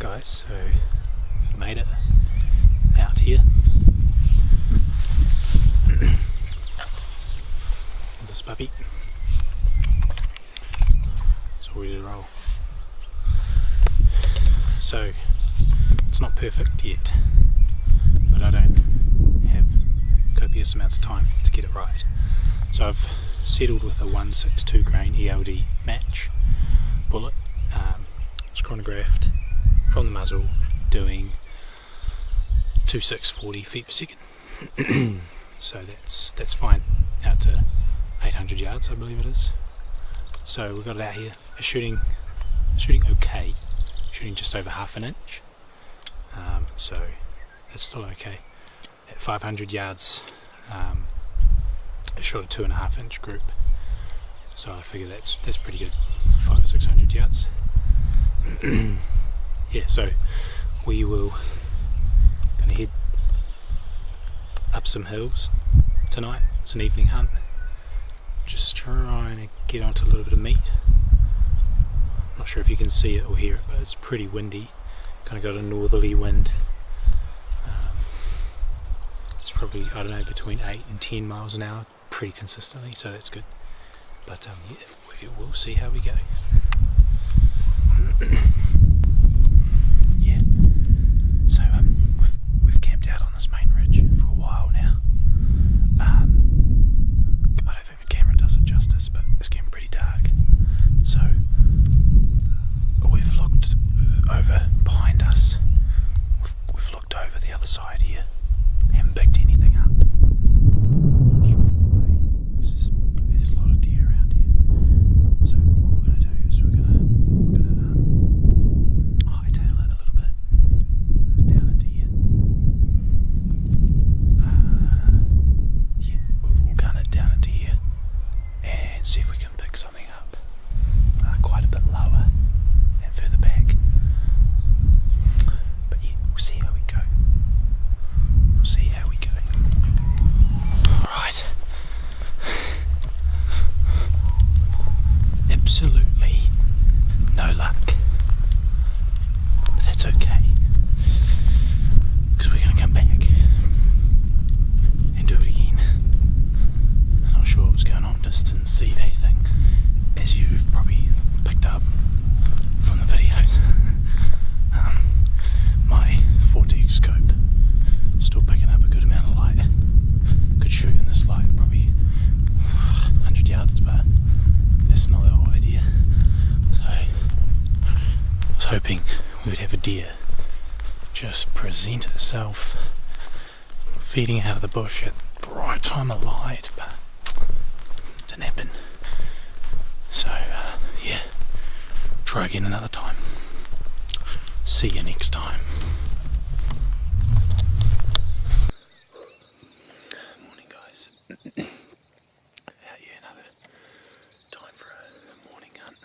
guys, so we've made it out here. This puppy, it's all ready to roll. So it's not perfect yet, but I don't have copious amounts of time to get it right. So I've settled with a 162 grain ELD match bullet. It's chronographed from the muzzle, doing 2640 feet per second. So that's fine, out to 800 yards I believe it is. So we've got it out here. It's shooting okay, shooting just over half an inch. So it's still okay. At 500 yards, it shot a 2.5 inch group. So I figure that's pretty good for 500 or 600 yards. Yeah, so we will gonna head up some hills tonight. It's an evening hunt. Just trying to get onto a little bit of meat. Not sure if you can see it or hear it, but it's pretty windy. Kind of got a northerly wind. It's probably, I don't know, between 8 and 10 miles an hour pretty consistently, so that's good. But yeah, we'll see how we go. Yeah, so we've camped out on this main ridge for a while now. I don't think the camera does it justice, but it's getting pretty dark. So we've looked over behind us. We've looked over the other side here. Haven't picked anything up. Not sure why. There's a lot of deer around here. So what we're going to do is we're gonna hightail it a little bit down into here. Yeah, we'll gun it down into here and see if we can pick something up quite a bit lower and further back. But yeah, we'll see how we go. We'll see how we go. Right. Absolutely no luck. But that's okay, because we're going to come back and do it again. I'm not sure what's going on, just didn't see anything, as you've probably picked up from the videos. My 4T scope still picking up a good amount of light. Could shoot in this light probably 100 yards, but that's not the whole idea. So I was hoping we would have a deer just present itself feeding out of the bush at the right time of light, but it didn't happen. So yeah, try again another time. See you next time. Morning guys. Out here another time for a morning hunt.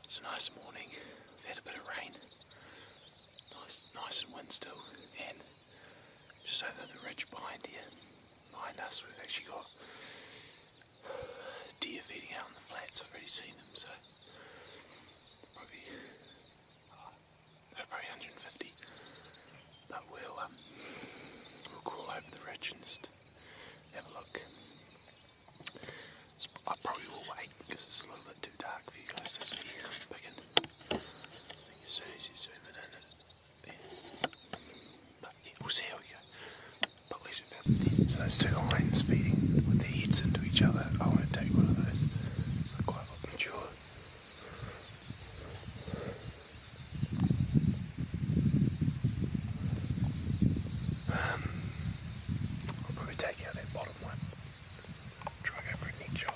It's a nice morning. We've had a bit of rain. Nice and wind still. And just over the ridge behind us we've actually got deer feeding out on the flats. I've already seen them, so probably 150. But we'll crawl over the ridge and just have a look. I probably will wait because it's a little bit too dark for you guys to see. Picking. I think as soon as you zoom it in, but yeah, we'll see how we go. But at least we've found some deer. So those two hinds feeding with their heads into each other. I won't take one of those. So quite mature. I'll probably take out that bottom one. Try go for a neck shot.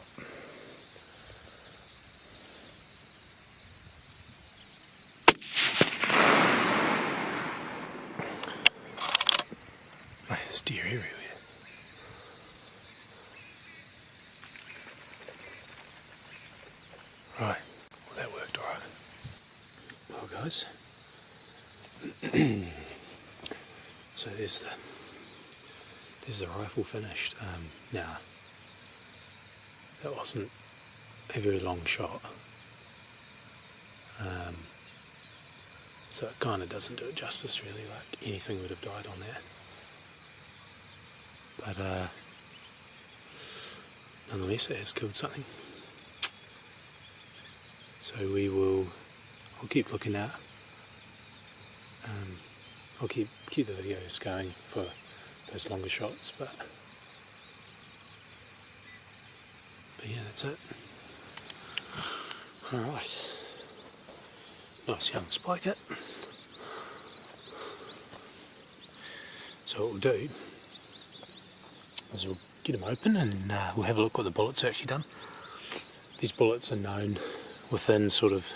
Man, there's deer everywhere. Right, well that worked alright. Well guys, so there's the rifle finished. Now, that wasn't a very long shot. So it kind of doesn't do it justice really, like anything would have died on that. But nonetheless it has killed something. So I'll keep looking out. I'll keep the videos going for those longer shots, but yeah, that's it. Alright. Nice young spike it. So what we'll do is we'll get them open and we'll have a look what the bullets are actually done. These bullets are known within sort of,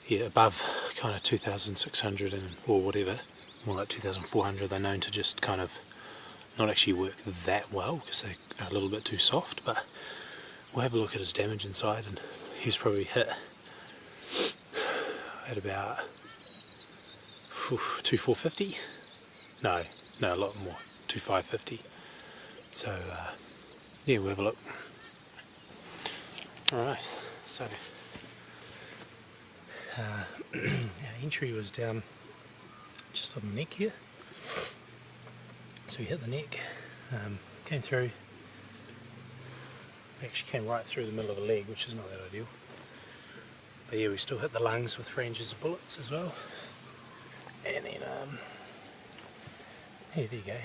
yeah, above kind of 2,600 or whatever, more like 2,400, they're known to just kind of not actually work that well because they're a little bit too soft, but we'll have a look at his damage inside, and he's probably hit at about 2,450. No, a lot more, 2,550. So yeah, we'll have a look. Alright, so our entry was down just on the neck here. So we hit the neck, came through, actually came right through the middle of the leg, which is not that ideal. But yeah, we still hit the lungs with franges of bullets as well. And then, yeah, there you go.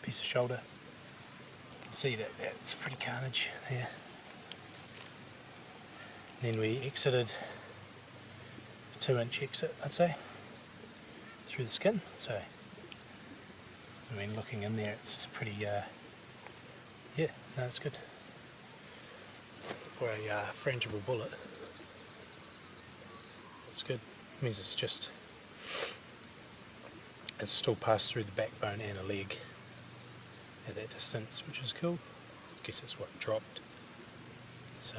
Piece of shoulder. You can see that's pretty carnage there. Then we exited a 2-inch exit, I'd say, through the skin. So, I mean, looking in there, it's pretty, yeah, no, it's good. For a frangible bullet, it's good. It means it's still passed through the backbone and a leg at that distance, which is cool. I guess that's what dropped. So.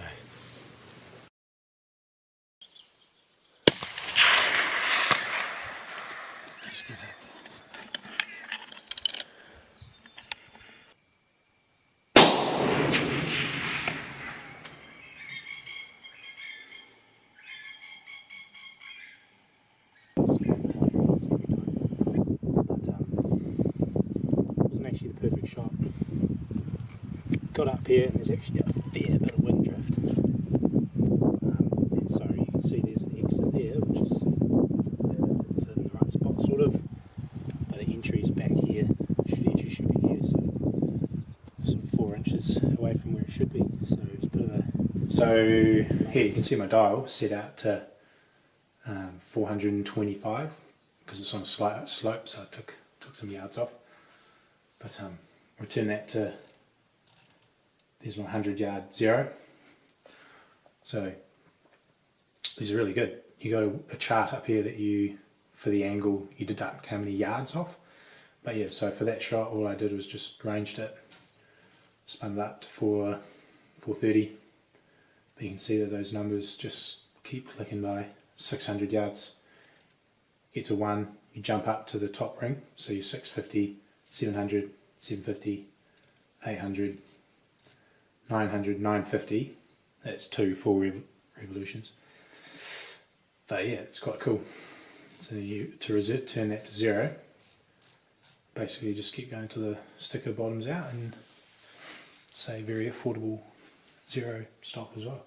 Actually the perfect shot. Got up here and there's actually a fair bit of wind drift. And so you can see there's the exit there, which is it's in the right spot sort of. But the entry's back here. Entry should be here, so sort of 4 inches away from where it should be. So it's a bit of a. So here you can see my dial set out to 425 because it's on a slight slope, so I took some yards off. But return that to, there's my 100-yard zero. So these are really good. You got a chart up here that for the angle, you deduct how many yards off. But yeah, so for that shot, all I did was just ranged it, spun it up to 430. But you can see that those numbers just keep clicking by. 600 yards. Get to 1, you jump up to the top ring, so you're 650. 700, 750, 800, 900, 950. That's 2 full revolutions. But yeah, it's quite cool. So turn that to 0. Basically, just keep going till the sticker bottoms out, and say very affordable 0 stop as well.